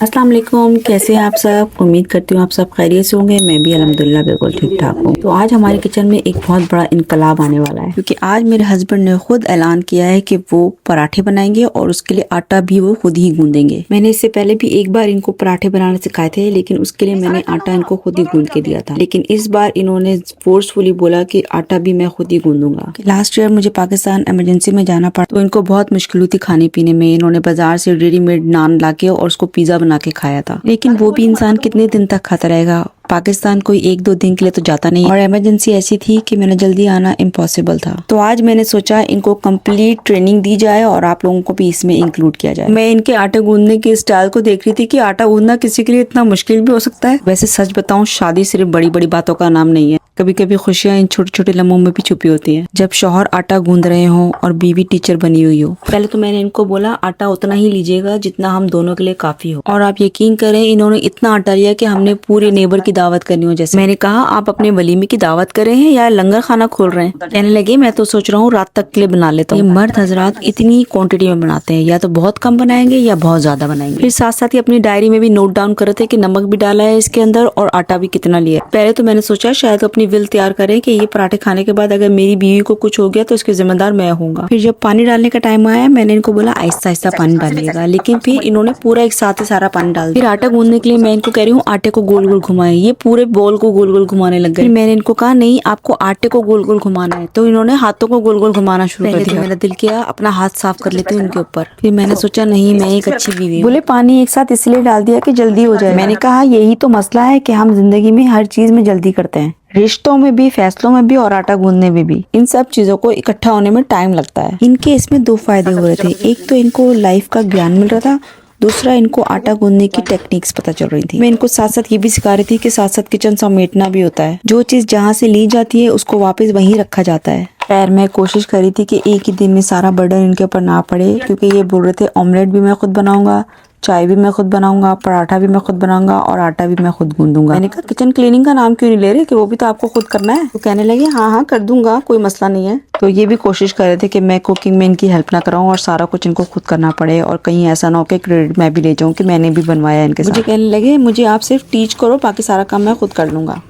अस्सलाम वालेकुम, कैसे हैं आप सब। उम्मीद करती हूँ आप सब खैरियत से होंगे। मैं भी अल्हम्दुलिल्लाह बिल्कुल ठीक ठाक हूँ। तो आज हमारे किचन में एक बहुत बड़ा इनकलाब आने वाला है, क्योंकि आज मेरे हस्बैंड ने खुद ऐलान किया है कि वो पराठे बनाएंगे और उसके लिए आटा भी वो खुद ही गूंदेंगे। मैंने इससे पहले भी एक बार इनको पराठे बनाने सिखाए थे, लेकिन उसके लिए मैंने आटा इनको खुद ही गूंद के दिया था। लेकिन इस बार इन्होंने फोर्सफुली बोला कि आटा भी मैं खुद ही गूंदूंगा। लास्ट ईयर मुझे पाकिस्तान इमरजेंसी में जाना पड़ा, तो इनको बहुत मुश्किल थी खाने पीने में। इन्होंने बाजार से रेडीमेड नान लाके और उसको पिज्जा बना के खाया था। लेकिन वो भी इंसान कितने दिन तक खाता रहेगा। पाकिस्तान कोई 1-2 दिन के लिए तो जाता नहीं, और इमरजेंसी ऐसी थी कि मैंने जल्दी आना इम्पॉसिबल था। तो आज मैंने सोचा इनको कंप्लीट ट्रेनिंग दी जाए और आप लोगों को भी इसमें इंक्लूड किया जाए। मैं इनके आटे गूंदने के स्टाइल को देख रही थी कि आटा गूंदना किसी के लिए इतना मुश्किल भी हो सकता है। वैसे सच बताऊं, शादी सिर्फ बड़ी बड़ी बातों का नाम नहीं है। कभी कभी खुशियां इन छोटे छोटे लम्हों में भी छुपी होती हैं। जब शौहर आटा गूंद रहे हो और बीवी टीचर बनी हुई हो। पहले तो मैंने इनको बोला आटा उतना ही लीजिएगा जितना हम दोनों के लिए काफी हो। और आप यकीन करें, इन्होंने इतना आटा लिया कि हमने पूरे नेबर की दावत करनी हो। जैसे मैंने कहा, आप अपने वलीमे की दावत कर रहे हैं या लंगर खाना खोल रहे हैं। कहने लगे, मैं तो सोच रहा हूँ रात तक के लिए बना लेता हूँ। ये मर्द हजरात इतनी क्वांटिटी में बनाते हैं, या तो बहुत कम बनाएंगे या बहुत ज्यादा बनाएंगे। फिर साथ साथ ही अपनी डायरी में भी नोट डाउन कर रहे थे कि नमक भी डाला है इसके अंदर और आटा भी कितना लिया। पहले तो मैंने सोचा शायद अपनी विल तैयार करें कि ये पराठे खाने के बाद अगर मेरी बीवी को कुछ हो गया तो इसके जिम्मेदार मैं होऊंगा। फिर जब पानी डालने का टाइम आया, मैंने इनको बोला आहिस्ता आहिस्ता पानी डालिएगा, लेकिन फिर इन्होंने पूरा एक साथ ही सारा पानी डाल दिया। फिर आटा गूंदने के लिए मैं इनको कह रही हूँ आटे को गोल गोल घुमाएं। ये पूरे बॉल को गोल गोल घुमाने लग गए। मैंने इनको कहा नहीं, आपको आटे को गोल गोल घुमाना है, तो इन्होंने हाथों को गोल गोल घुमाना शुरू कर दिया। मेरा दिल किया अपना हाथ साफ कर लेती हूँ उनके ऊपर। फिर मैंने सोचा नहीं, मैं एक अच्छी बीवी हूँ। बोले पानी एक साथ इसलिए डाल दिया कि जल्दी हो जाए। मैंने कहा यही तो मसला है कि हम जिंदगी में हर चीज में जल्दी करते हैं, रिश्तों में भी, फैसलों में भी और आटा गूंदने में भी। इन सब चीजों को इकट्ठा होने में टाइम लगता है। इनके इसमें 2 फायदे हो रहे थे। एक तो इनको लाइफ का ज्ञान मिल रहा था, दूसरा इनको आटा गूंदने की टेक्निक्स पता चल रही थी। मैं इनको साथ साथ ये भी सिखा रही थी कि साथ साथ किचन समेटना भी होता है। जो चीज जहाँ से ली जाती है उसको वापस वहीं रखा जाता है। खैर मैं कोशिश करी थी कि एक ही दिन में सारा बर्डन इनके ऊपर ना पड़े, क्योंकि ये बोल रहे थे ऑमलेट भी मैं खुद बनाऊंगा, चाय भी मैं खुद बनाऊंगा, पराठा भी मैं खुद बनाऊंगा और आटा भी मैं खुद गूंदूंगा। मैंने कहा किचन क्लीनिंग का नाम क्यों नहीं ले रहे, कि वो भी तो आपको खुद करना है। तो कहने लगे हाँ हाँ कर दूंगा, कोई मसला नहीं है। तो ये भी कोशिश कर रहे थे कि मैं कुकिंग में इनकी हेल्प ना कराऊं और सारा कुछ इनको खुद करना पड़े, और कहीं ऐसा ना हो कि क्रेडिट मैं भी ले जाऊं कि मैंने भी बनवाया इनके साथ। मुझे कहने लगे मुझे आप सिर्फ टीच करो, बाकी सारा काम मैं खुद कर लूंगा।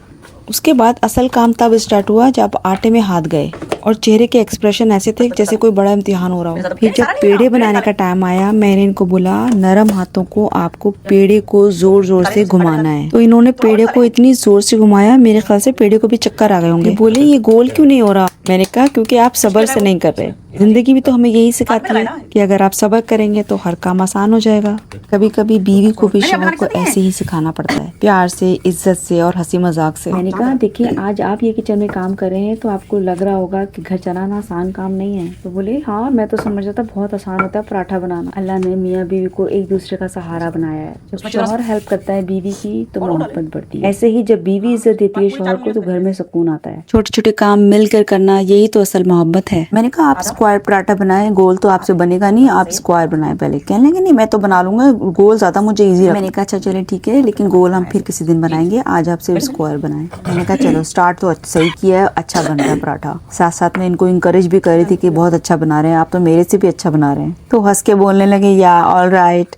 उसके बाद असल काम तब स्टार्ट हुआ जब आटे में हाथ गए और चेहरे के एक्सप्रेशन ऐसे थे जैसे कोई बड़ा इम्तिहान हो रहा हो। फिर जब पेड़े बनाने का टाइम आया, मैंने इनको बोला नरम हाथों को आपको पेड़े को जोर जोर से घुमाना है। तो इन्होंने पेड़े को इतनी जोर से घुमाया, मेरे ख्याल से पेड़े को भी चक्कर आ गए होंगे। बोले ये गोल क्यों नहीं हो रहा। मैंने कहा क्योंकि आप सब्र से नहीं कर रहे। जिंदगी भी तो हमें यही सिखाती है कि अगर आप सब्र करेंगे तो हर काम आसान हो जाएगा। कभी कभी बीवी को भी शौहर को ऐसे ही सिखाना पड़ता है, प्यार से, इज्जत से और हंसी मजाक से। मैंने कहा देखिए आज आप ये किचन में काम कर रहे हैं तो आपको लग रहा होगा कि घर चलाना आसान काम नहीं है। तो बोले हाँ मैं तो समझ रहा था बहुत आसान होता है पराठा बनाना। अल्लाह ने मियाँ बीवी को एक दूसरे का सहारा बनाया है। जब शौहर हेल्प करता है बीवी की तो मोहब्बत बढ़ती है। ऐसे ही जब बीवी इज्जत देती है शौहर को तो घर में सुकून आता है। छोटे छोटे काम मिलकर करना, यही तो असल मोहब्बत है। मैंने कहा आप स्क्वायर पराठा बनाए, गोल तो आपसे बनेगा नहीं, आप स्क्वायर बनाए पहले। कहने लगे नहीं मैं तो बना लूंगा, गोल ज्यादा मुझे इजी है। मैंने कहा अच्छा चले ठीक है, लेकिन गोल हम फिर किसी दिन बनाएंगे, आज आप सिर्फ स्क्वायर बनाए। मैंने कहा चलो स्टार्ट तो सही किया है, अच्छा बन रहा है पराठा। साथ साथ में इनको इंकरेज भी कर रही थी कि बहुत अच्छा बना रहे हैं, आप तो मेरे से भी अच्छा बना रहे हैं। तो हंस के बोलने लगे या ऑल राइट।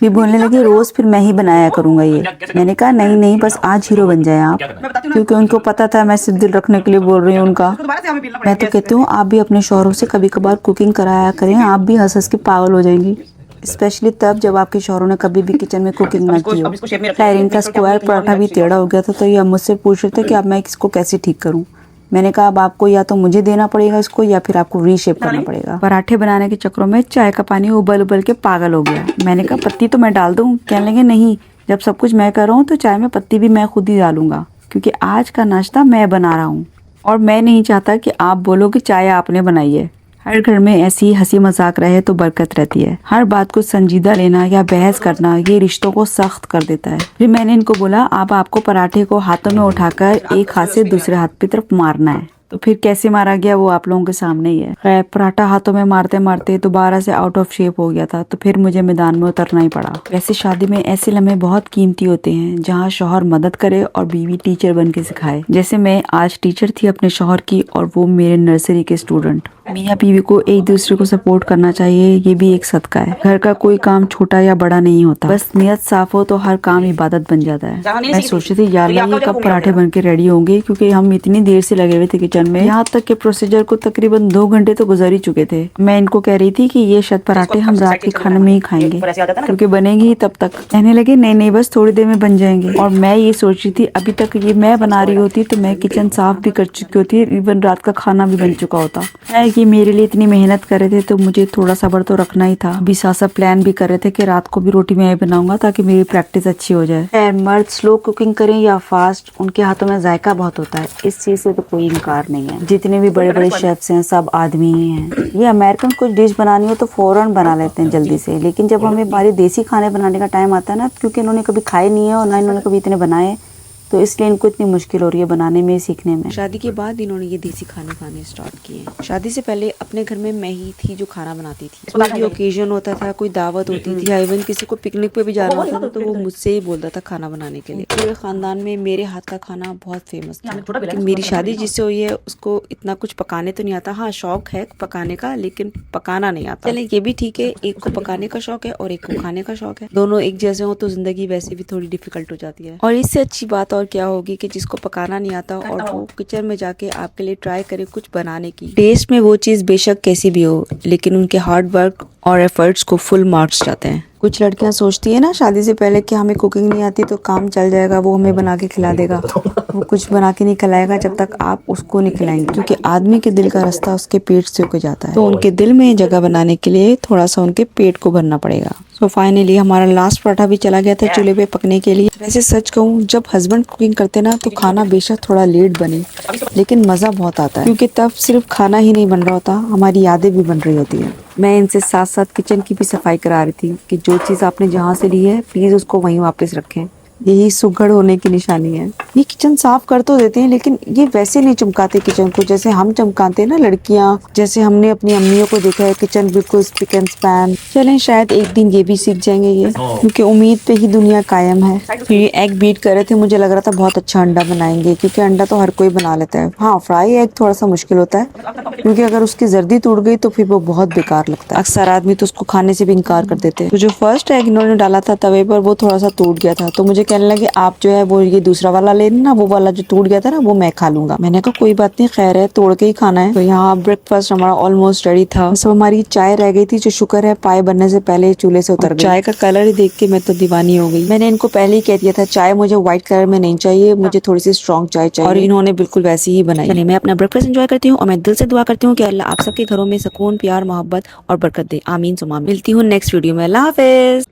फिर बोलने लगे रोज फिर मैं ही बनाया करूंगा ये। मैंने कहा नहीं नहीं, बस आज हीरो बन जाए आप, क्योंकि उनको पता था मैं सिर्फ दिल रखने के लिए बोल रही हूँ उनका। मैं तो कहती हूँ आप भी अपने शौहरों से कभी कभार कुकिंग कराया करें, आप भी हंस हंस के पागल हो जाएंगी, स्पेशली तब जब आपके शौहरों ने कभी भी किचन में कुकिंग ना की हो। खैर इनका स्क्वायर पराठा भी टेढ़ा हो गया था, तो ये अब मुझसे पूछ रहे थे कि अब मैं इसको कैसे ठीक करूं। मैंने कहा अब आपको या तो मुझे देना पड़ेगा इसको, या फिर आपको रीशेप करना पड़ेगा। पराठे बनाने के चक्करों में चाय का पानी उबल उबल के पागल हो गया। मैंने कहा पत्ती तो मैं डाल दूं। कहने लगे नहीं, जब सब कुछ मैं कर रहा हूँ तो चाय में पत्ती भी मैं खुद ही डालूंगा, क्योंकि आज का नाश्ता मैं बना रहा हूँ और मैं नहीं चाहता कि आप बोलो कि चाय आपने बनाई है। हर घर में ऐसी हंसी मजाक रहे तो बरकत रहती है। हर बात को संजीदा लेना या बहस करना ये रिश्तों को सख्त कर देता है। फिर मैंने इनको बोला अब आपको पराठे को हाथों में उठाकर एक हाथ से दूसरे हाथ की तरफ मारना है, तो फिर कैसे मारा गया वो आप लोगों के सामने ही है। खैर पराठा हाथों में मारते मारते दोबारा से आउट ऑफ शेप हो गया था, तो फिर मुझे मैदान में उतरना ही पड़ा। वैसे शादी में ऐसे लम्हे बहुत कीमती होते हैं जहाँ शौहर मदद करे और बीवी टीचर बन के सिखाए। जैसे मैं आज टीचर थी अपने शौहर की और वो मेरे नर्सरी के स्टूडेंट। मियाँ बीवी को एक दूसरे को सपोर्ट करना चाहिए, ये भी एक सदका है। घर का कोई काम छोटा या बड़ा नहीं होता, बस नियत साफ हो तो हर काम इबादत बन जाता है। मैं सोच रही थी यार ये कब पराठे बन के रेडी होंगे, क्योंकि हम इतनी देर से लगे हुए थे किचन में, यहाँ तक के प्रोसीजर को तकरीबन 2 घंटे तो गुजर ही चुके थे। मैं इनको कह रही थी कि ये शत पराठे हम रात के खाने में ही खाएंगे, क्योंकि बनेंगे ही तब तक। कहने लगे नहीं नहीं बस थोड़ी देर में बन जाएंगे। और मैं ये सोच रही थी अभी तक ये मैं बना रही होती तो मैं किचन साफ भी कर चुकी होती, इवन रात का खाना भी बन चुका होता है। कि मेरे लिए इतनी मेहनत कर रहे थे तो मुझे थोड़ा सब्र तो रखना ही था। अभी सासा प्लान भी कर रहे थे कि रात को भी रोटी मैं बनाऊंगा ताकि मेरी प्रैक्टिस अच्छी हो जाए। खैर मर्द स्लो कुकिंग करें या फास्ट, उनके हाथों में जायका बहुत होता है, इस चीज से तो कोई इनकार नहीं है। जितने भी बड़े बड़े शेफ्स हैं सब आदमी ही हैं। ये अमेरिकन कुछ डिश बनानी हो तो फौरन बना लेते हैं जल्दी से, लेकिन जब हमें हमारे देसी खाने बनाने का टाइम आता है ना, क्योंकि इन्होंने कभी खाए नहीं है और ना इन्होंने कभी इतने बनाए, तो इसलिए इनको इतनी मुश्किल हो रही है बनाने में, सीखने में। शादी के बाद इन्होंने ये देसी खाने खाने स्टार्ट किए। शादी से पहले अपने घर में मैं ही थी जो खाना बनाती थी। कोई भी ओकेजन होता था, कोई दावत होती थी, या इवन किसी को पिकनिक पे भी जाना होता था तो वो मुझसे ही बोलता था खाना बनाने के लिए। पूरे खानदान में मेरे हाथ का खाना बहुत फेमस था। लेकिन मेरी शादी जिससे हुई है उसको इतना कुछ पकाने तो नहीं आता। हाँ शौक है पकाने का, लेकिन पकाना नहीं आता। चले ये भी ठीक है, एक को पकाने का शौक है और एक को खाने का शौक है। दोनों एक जैसे हो तो जिंदगी वैसे भी थोड़ी डिफिकल्ट हो जाती है। और इससे अच्छी बात और क्या होगी कि जिसको पकाना नहीं आता और वो किचन में जाके आपके लिए ट्राई करे कुछ बनाने की। टेस्ट में वो चीज बेशक कैसी भी हो, लेकिन उनके हार्ड वर्क और एफर्ट्स को फुल मार्क्स जाते हैं। कुछ लड़कियां सोचती है ना शादी से पहले कि हमें कुकिंग नहीं आती तो काम चल जाएगा, वो हमें बना के खिला देगा। वो कुछ बना के नहीं खिलाएगा जब तक आप उसको नहीं खिलाएंगे, क्योंकि आदमी के दिल का रास्ता उसके पेट से होकर जाता है। तो उनके दिल में जगह बनाने के लिए थोड़ा सा उनके पेट को भरना पड़ेगा। तो फाइनली हमारा लास्ट पराठा भी चला गया था चूल्हे पे पकने के लिए। वैसे सच कहूँ जब हस्बैंड कुकिंग करते ना तो खाना बेशक थोड़ा लेट बने, लेकिन मजा बहुत आता है, क्योंकि तब सिर्फ खाना ही नहीं बन रहा होता, हमारी यादें भी बन रही होती है। मैं इनसे साथ साथ किचन की भी सफाई करा रही थी कि जो चीज़ आपने जहाँ से ली है प्लीज़ उसको वहीं वापस रखें, यही सुघड़ होने की निशानी है। ये किचन साफ कर तो देते हैं, लेकिन ये वैसे नहीं चमकाते किचन को जैसे हम चमकाते हैं ना लड़कियां, जैसे हमने अपनी अम्मियों को देखा है किचन बिल्कुल स्पिक एंड स्पैन। चलें शायद एक दिन ये भी सीख जाएंगे ये, क्योंकि उम्मीद पे ही दुनिया कायम है। फिर ये एग बीट कर रहे थे, मुझे लग रहा था बहुत अच्छा अंडा बनाएंगे, क्योंकि अंडा तो हर कोई बना लेता है। हाँ फ्राई एग थोड़ा सा मुश्किल होता है, क्योंकि अगर उसकी जर्दी टूट गई तो फिर वो बहुत बेकार लगता है। अक्सर आदमी तो उसको खाने से भी इनकार कर देते हैं। तो जो फर्स्ट एग इन्होंने डाला था तवे पर वो थोड़ा सा टूट गया था, तो मुझे कहने लगे आप जो है वो ये दूसरा वाला लेना ना, वो वाला जो टूट गया था ना वो मैं खा लूंगा। मैंने कहा कोई बात नहीं, खैर है तोड़ के ही खाना है। तो यहाँ ब्रेकफास्ट हमारा ऑलमोस्ट रेडी था। सब हमारी चाय रह गई थी, जो शुक्र है पाए बनने से पहले चूल्हे से उतर गई। चाय का कलर ही देख के मैं तो दीवानी हो गई। मैंने इनको पहले ही कह दिया था चाय मुझे व्हाइट कलर में नहीं चाहिए, मुझे थोड़ी सी स्ट्रॉन्ग चाय चाहिए, और इन्होंने बिल्कुल वैसी ही बनाई। चलिए मैं अपना ब्रेकफास्ट एंजॉय करती हूँ और मैं दिल से दुआ करती हूँ कि अल्लाह आप सबके घरों में सुकून, प्यार, मोहब्बत और बरकत दे। आमीन सुमा। मिलती हूँ नेक्स्ट वीडियो में। अल्लाह हाफिज।